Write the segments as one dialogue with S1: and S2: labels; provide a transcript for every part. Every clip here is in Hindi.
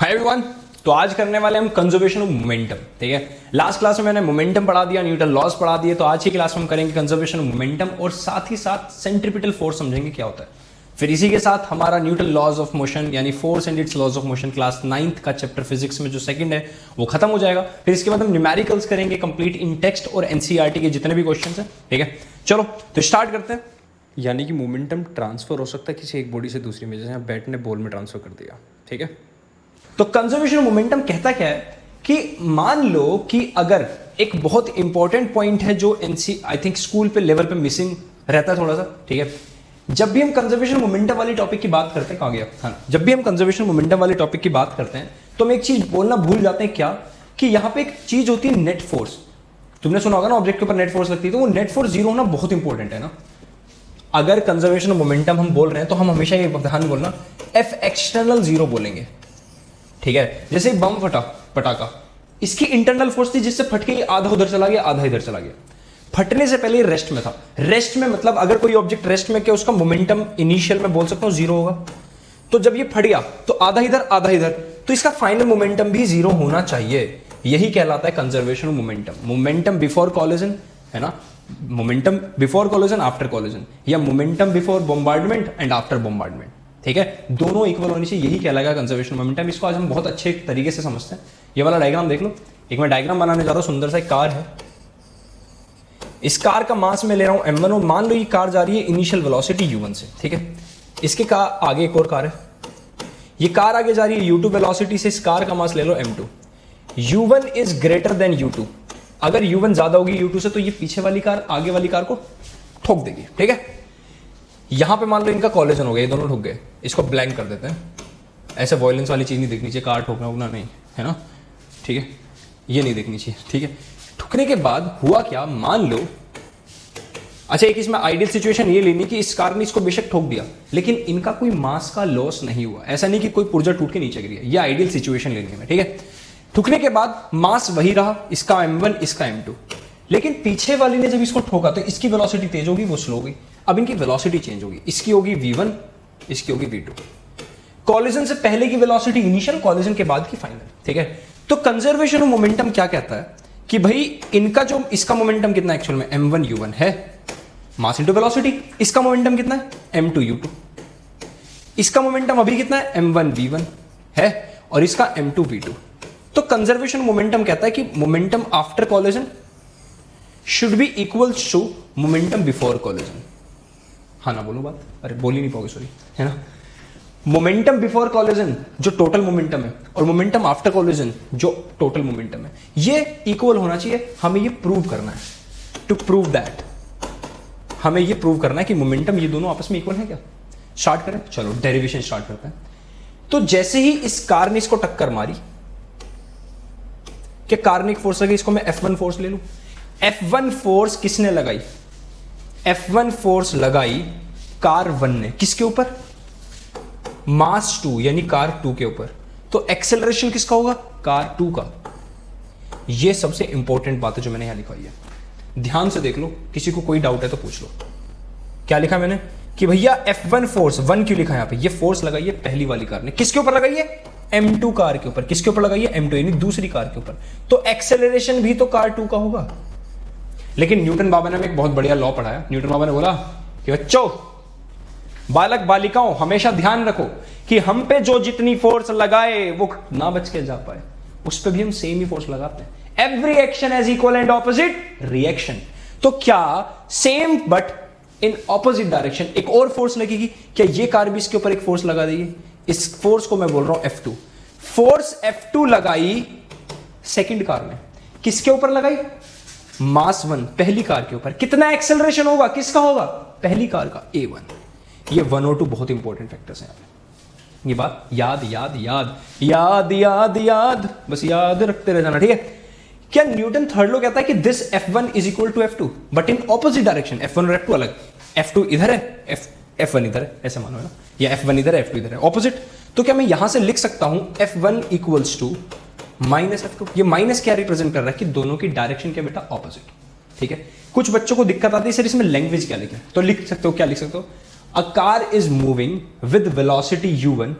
S1: Hi everyone. तो आज करने वाले हम कंजर्वेशन ऑफ मोमेंटम। ठीक है, लास्ट क्लास में मैंने मोमेंटम पढ़ा दिया, न्यूटन लॉज पढ़ा दिए, तो आज की क्लास में हम करेंगे कंजर्वेशन ऑफ मोमेंटम और साथ ही साथ सेंट्रीपिटल फोर्स समझेंगे क्या होता है। फिर इसी के साथ हमारा न्यूटन लॉज ऑफ मोशन यानी force and its laws of motion class 9th का चैप्टर फिजिक्स में जो सेकंड है वो खत्म हो जाएगा। फिर इसके बाद हम न्यूमेरिकल्स करेंगे कंप्लीट इन टेक्स्ट और एनसीईआरटी के जितने भी क्वेश्चन है। ठीक है, चलो तो स्टार्ट करते हैं। यानी कि मोमेंटम ट्रांसफर हो सकता है किसी एक बॉडी से दूसरी में, जैसे बैट ने बॉल में ट्रांसफर कर दिया। ठीक है, तो कंजर्वेशन ऑफ मोमेंटम कहता क्या है कि मान लो कि अगर एक बहुत इंपॉर्टेंट पॉइंट है जो एनसी आई थिंक स्कूल पे लेवल पे मिसिंग रहता है थोड़ा सा। ठीक है, जब भी हम कंजर्वेशन मोमेंटम वाली टॉपिक की बात करते हैं, कहाँ गया, हाँ, जब भी हम कंजर्वेशन मोमेंटम वाली टॉपिक की बात करते हैं तो हम एक चीज बोलना भूल जाते हैं, क्या कि यहां पे एक चीज होती है नेट फोर्स। तुमने सुना होगा ना, ऑब्जेक्ट के ऊपर नेट फोर्स लगती है, तो वो नेट फोर्स जीरो होना बहुत इंपॉर्टेंट है ना। अगर कंजर्वेशन ऑफ मोमेंटम हम बोल रहे हैं तो हम हमेशा ये ध्यान बोलना एफ एक्सटर्नल जीरो बोलेंगे। ठीक है, जैसे बम फटा पटाखा, इसकी इंटरनल फोर्स थी जिससे फट के आधा उधर चला गया आधा इधर चला गया। फटने से पहले रेस्ट में था। रेस्ट में मतलब अगर कोई ऑब्जेक्ट रेस्ट में, क्या उसका मोमेंटम इनिशियल में बोल सकता हूं जीरो होगा। तो जब ये फट गया तो आधा इधर आधा इधर, तो इसका फाइनल मोमेंटम भी जीरो होना चाहिए। यही कहलाता है conservation of momentum. Momentum before collision है ना, momentum before collision after collision, या momentum before bombardment and after bombardment. ठीक है, दोनों इक्वल होनी चाहिए, यही कहलाएगा कंजर्वेशन मोमेंटम। इसको आज हम बहुत अच्छे तरीके से समझते हैं। ये वाला डायग्राम देख लो। एक मैं डायग्राम बनाने जा रहा हूं, सुंदर सा एक कार है। इस कार का मास में ले रहा हूं m1 और मान लो ये कार जा रही है इनिशियल वेलोसिटी u1 से। ठीक है, इसके आगे एक और कार है, ये कार आगे जा रही है u2 वेलोसिटी से। इस कार का मास ले लो m2। u1 is greater than u2। अगर u1 ज्यादा होगी u2 से तो ये पीछे वाली कार आगे वाली कार को ठोक देगी। ठीक है, यहां पे मान लो इनका कॉलिजन हो गया, ये दोनों ठुक गए। इसको ब्लैंक कर देते हैं। ऐसे वॉयलेंस वाली चीज नहीं देखनी चाहिए, कार ठोकना उगना नहीं है ना। ठीक है, ये नहीं देखनी चाहिए। ठीक है, ठुकने के बाद हुआ क्या, मान लो, अच्छा एक इसमें आइडियल सिचुएशन ये लेनी कि इस कार ने इसको बेशक ठोक दिया लेकिन इनका कोई मास का लॉस नहीं हुआ। ऐसा नहीं कि कोई पुर्जा टूट के नीचे गिर गया, ये आइडियल सिचुएशन लेनी है। ठीक है, ठुकने के बाद मास वही रहा, इसका m1 इसका m2, लेकिन पीछे वाली ने जब इसको ठोका तो इसकी वेलोसिटी तेज होगी, वो स्लो होगी। अब इनकी वेलोसिटी चेंज होगी, इसकी होगी v1, इसकी होगी v2। कॉलिजन से पहले की वेलोसिटी इनिशियल, कॉलिजन के बाद की फाइनल। ठीक है, तो कंजर्वेशन ऑफ मोमेंटम क्या कहता है कि भाई इनका जो इसका मोमेंटम कितना एक्चुअल में m1 u1 है, मास इनटू वेलोसिटी। इसका मोमेंटम कितना है m2 u2। इसका मोमेंटम अभी कितना है m1 v1 है और इसका m2 v2। तो कंजर्वेशन मोमेंटम कहता है कि momentum after collision should be equal to momentum before collision. हाँ ना बोलो बात, अरे बोल ही नहीं पाओगे सॉरी, है ना। मोमेंटम बिफोर कॉलिजन जो टोटल मोमेंटम है और मोमेंटम आफ्टर कॉलिजन जो टोटल मोमेंटम है, ये इक्वल होना चाहिए। हमें ये प्रूव करना है। टू प्रूव दैट हमें ये प्रूव करना है कि मोमेंटम ये दोनों आपस में इक्वल है क्या। स्टार्ट करें, चलो डेरिवेशन स्टार्ट करते हैं। तो जैसे ही इस कार ने इसको टक्कर मारी, क्या कार ने एक फोर्स लगी, इसको मैं F1 फोर्स ले लूं। F1 फोर्स किसने लगाई, F1 फोर्स लगाई कार 1 ने, किसके ऊपर, मास 2 यानी कार 2 के ऊपर। तो एक्सेलरेशन किसका होगा, कार 2 का। यह सबसे इंपॉर्टेंट बात है जो मैंने यहां लिखाई है, ध्यान से देख लो, किसी को कोई डाउट है तो पूछ लो। क्या लिखा मैंने कि भैया F1 फोर्स 1 क्यों लिखा यहां पे, ये फोर्स लगाई है पहली वाली कार ने, किसके ऊपर लगाई है, M2 कार के ऊपर। किसके ऊपर लगाई है, M2 यानी दूसरी कार के ऊपर। तो एक्सेलरेशन भी तो कार 2 का होगा। लेकिन न्यूटन बाबा ने एक बहुत बढ़िया लॉ पढ़ाया। न्यूटन बाबा ने बोला कि बच्चों, बालक बालिकाओं, हमेशा ध्यान रखो कि हम पे जो जितनी फोर्स लगाए वो ना बच के जा पाए, उस पर भी हम सेम ही फोर्स लगाते हैं। Every action has equal and opposite reaction. तो क्या same but in opposite direction एक और फोर्स लगेगी, क्या ये कार भी इसके ऊपर एक फोर्स लगा देगी। इस फोर्स को मैं बोल रहा हूं F2। फोर्स F2 लगाई सेकंड कार में, किसके ऊपर लगाई, मास 1 पहली कार के ऊपर। कितना एक्सेलरेशन होगा, किसका होगा, पहली कार का, A1। ये 1 और 2 बहुत इंपॉर्टेंट फैक्टर्स हैं। ये बात याद याद याद याद याद याद बस याद रखते रह जाना। ठीक है, क्या न्यूटन थर्ड लॉ कहता है कि this F1 is equal to F2 but in opposite direction. F1 और F2 अलग, F2 इधर है, F1 इधर है, ऐसे मानो है ना, या F1 इधर है F2 इधर है, ऑपोजिट। तो क्या मैं यहां से लिख सकता हूं F1 equals to minus F2। ये माइनस क्या रिप्रेजेंट कर रहा है कि दोनों की डायरेक्शन क्या बेटा, ऑपोजिट। ठीक है, कुछ बच्चों को दिक्कत आती है सर इसमें लैंग्वेज क्या लिखे, तो लिख सकते हो, क्या लिख सकते हो, A car is moving with velocity u1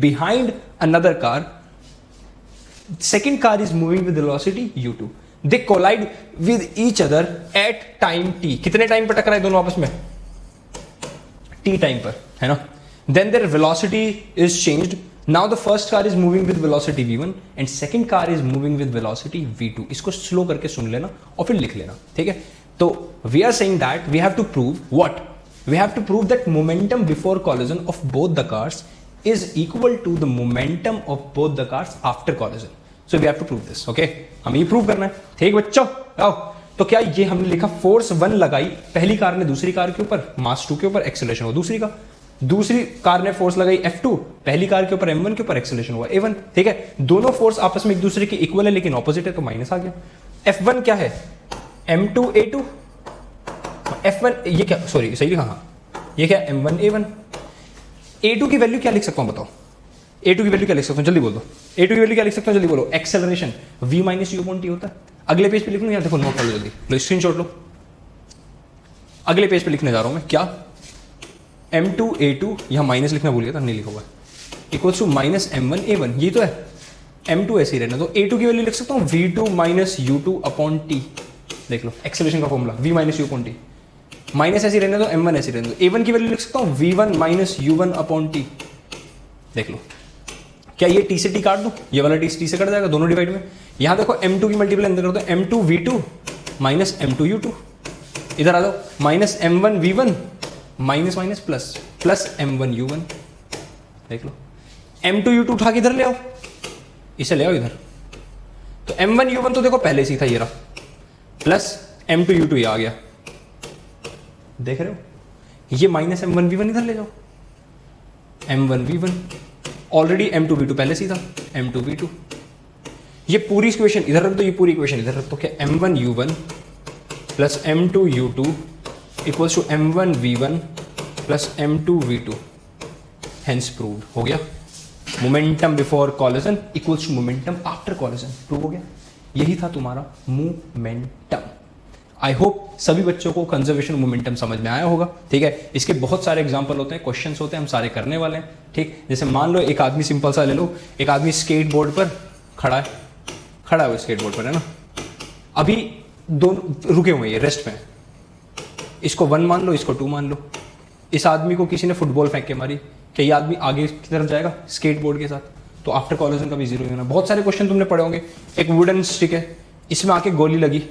S1: behind another car second car is moving with velocity u2, they collide with each other at time t. कितने टाइम पर टकराए दोनों आपस में? t टाइम पर, है ना? Then their velocity is changed. Now the first car is moving with velocity v1 and second car is moving with velocity v2. इसको स्लो करके सुन लेना और फिर लिख लेना, ठीक है? तो we are saying that we have to prove what? We have to prove that momentum before collision of both the cars is equal to the momentum of both the cars after collision. So we have to prove this, okay? हमें ये प्रूव करना है, ठीक बच्चों? आओ, तो क्या ये हमने लिखा फोर्स 1 लगाई पहली कार ने दूसरी कार के ऊपर, मास 2 के ऊपर, एक्सेलरेशन हुआ दूसरी कार ने फोर्स लगाई F2 पहली कार के ऊपर, M1 के ऊपर, एक्सेलरेशन हुआ A1, ठीक है? दोनों फोर्स आपस में एक दूसरे की इक्वल है लेकिन ऑपोजिट है, तो माइनस आ गया। F1 क्या है? M2 A2, F1 ये क्या, सॉरी सही लिखा, हाँ ये क्या, M1 A1। A2 की वैल्यू क्या लिख सकता हूं बताओ? A2 की वैल्यू क्या लिख सकता हूं, जल्दी बोल दो। A2 की वैल्यू क्या लिख सकता हूं, जल्दी बोलो। Acceleration v minus you upon T होता है। अगले पेज पे लिख लो, यार देखो नोट कर लो जल्दी, लो स्क्रीनशॉट लो। अगले पेज पे लिखने जा रहा हूं मैं, क्या M2 A2, यहां माइनस लिखना भूल गया था, नहीं लिखा हुआ है, equals to minus M1 A1, ये तो है। M2 ऐसे ही रहना, तो A2 की वैल्यू लिख सकता हूं v2 minus u2 upon T. देख लो एक्सेलरेशन का formula v minus you upon T, minus ऐसे रहने दो, M1 ऐसे रहने दो। A1 की वैल्यू लिख सकता हूं v1 minus u1 upon T. देख लो, क्या ये t से t काट दूं, ये वाला t से कट जाएगा दोनों डिवाइड में। यहां देखो M2 की मल्टीप्लाई अंदर कर दो, M2 v2 minus M2 u2, इधर आ जाओ minus M1 v1 minus minus plus plus M1 u1। देख लो M2 u2 उठा के इधर ले आओ, इसे ले आओ इधर, तो M1 u1 तो देखो पहले से ही था, ये रहा, प्लस M2 u2 ये आ गया, देख रहे हो? ये माइनस M1 v1 इधर ले जाओ, M1 v1 already M2 v2 पहले से ही था, M2 v2, ये पूरी इक्वेशन इधर रख दो, ये पूरी इक्वेशन इधर रख दो, क्या M1 u1 plus M2 u2 equals to M1 v1 plus M2 v2, hence proved, हो गया। Momentum before collision equals to momentum after collision, prove हो गया। यही था तुम्हारा मोमेंटम। आई होप सभी बच्चों को कंजर्वेशन मोमेंटम समझ में आया होगा, ठीक है? इसके बहुत सारे एग्जांपल होते हैं, क्वेश्चंस होते हैं, हम सारे करने वाले हैं, ठीक? जैसे मान लो एक आदमी, सिंपल सा ले लो, एक आदमी स्केट बोर्ड पर खड़ा है वो स्केट बोर्ड पर, है ना? अभी दोनों रुके हुए हैं, रेस्ट में, इसको 1 मान लो, इसको 2 मान लो। इस आदमी को किसी ने फुटबॉल फेंक के मारी, क्या ये आदमी आगे की तरफ जाएगा स्केट बोर्ड के साथ? तो आफ्टर कॉलिजन का भी जीरो ही होना। बहुत सारे क्वेश्चन तुमने पढ़े होंगे, एक वुडन स्टिक है, इसमें आके गोली लगी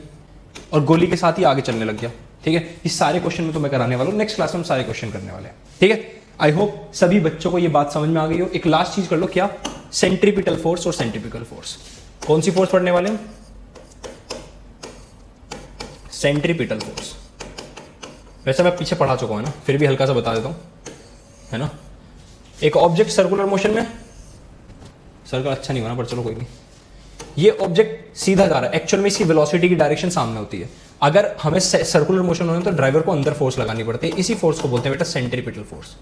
S1: और गोली के साथ ही आगे चलने लग गया, ठीक है? इस सारे क्वेश्चन में तो मैं कराने वाला हूँ, नेक्स्ट क्लास में हम सारे क्वेश्चन करने वाले हैं, ठीक है? आई होप सभी बच्चों को ये बात समझ में आ गई हो। एक लास्ट चीज कर लो, क्या? सेंट्रीपिटल फोर्स और सेंट्रीफ्यूगल फोर्स। कौन सी फोर्स पढ़ने वाले हैं? Centripetal force. वैसे मैं पीछे पढ़ा चुका हूं ना, फिर भी हल्का सा बता देता हूं, है ना? एक ऑब्जेक्ट सर्कुलर मोशन में, सर्कल अच्छा नहीं बना पर चलो कोई नहीं, ये ऑब्जेक्ट सीधा जा रहा है, एक्चुअल में इसकी वेलोसिटी की डायरेक्शन सामने होती है। अगर हमें सर्कुलर मोशन होना है तो ड्राइवर को अंदर फोर्स लगानी पड़ती है, इसी फोर्स को बोलते हैं बेटा centripetal force.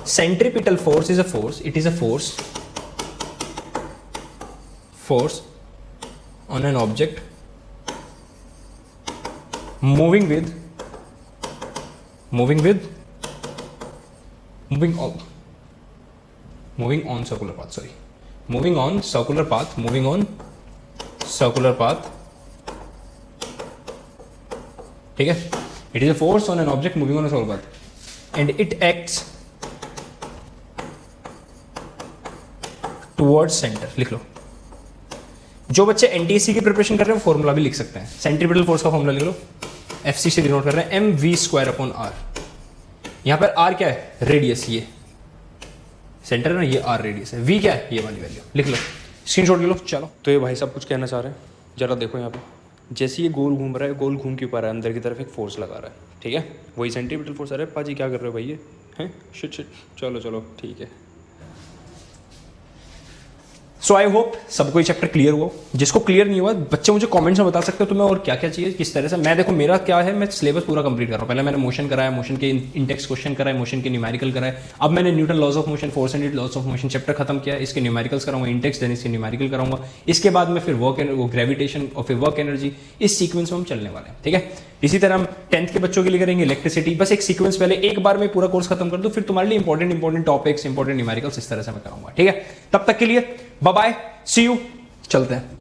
S1: Centripetal force is a force, it is a force on an object moving on circular path, ठीक है? It is a force on an object moving on a circular path and it acts towards center। लिख लो। जो बच्चे एनटीएससी की प्रिपरेशन कर रहे हैं वो फॉर्मूला भी लिख सकते हैं। सेंट्रीपिटल फोर्स का फॉर्मूला लिख लो, एफसी से डिनोट कर रहे हैं mv² अपॉन r। यहां पर r क्या है? रेडियस, ये सेंटर है ना, ये r रेडियस है। v क्या है? ये वाली वैल्यू लिख लो, स्क्रीनशॉट ले लो। चलो, तो ये भाई साहब कुछ कहना चाह रहे हैं, जरा देखो यहाँ पे, जैसे ये गोल घूम रहा है, गोल घूम के ऊपर है, अंदर की तरफ एक फोर्स लगा रहा है, ठीक है? वही सेंट्रीपिटल फोर्स। अरे पाजी क्या कर रहे हो भाई, ये हैं? शिट, चलो ठीक है। सो आई होप सबको ये चैप्टर क्लियर हुआ। जिसको क्लियर नहीं हुआ बच्चे मुझे कमेंट्स में बता सकते हो तुम्हें और क्या क्या चाहिए, किस तरह से। मैं देखो मेरा क्या है, मैं सिलेबस पूरा कंप्लीट कर रहा हूँ। पहले मैंने मोशन कराया, मोशन के इंडेक्स क्वेश्चन कराए, मोशन के न्यूमेरिकल कराए। अब मैंने Newton laws of motion, force and laws of motion chapter खत्म किया, इसके न्यूमेरिकल्स कराऊंगा, इंडेक्स देने इसके न्यूमेरिकल कराऊंगा। इसके बाद में फिर वर्क ग्रेविटेशन और फिर वर्क एनर्जी, इस सीक्वेंस में हम चलने वाले हैं, ठीक है? इसी तरह हम 10th के बच्चों के लिए करेंगे इलेक्ट्रिसिटी। बस एक सीक्वेंस पहले एक बार में पूरा कोर्स खत्म कर दो, फिर तुम्हारे लिए इंपॉर्टेंट टॉपिक्स, इंपॉर्टेंट न्यूमेरिकल्स इस तरह से मैं कराऊंगा, ठीक है? तब तक के लिए बाय बाय, सी यू। चलते हैं।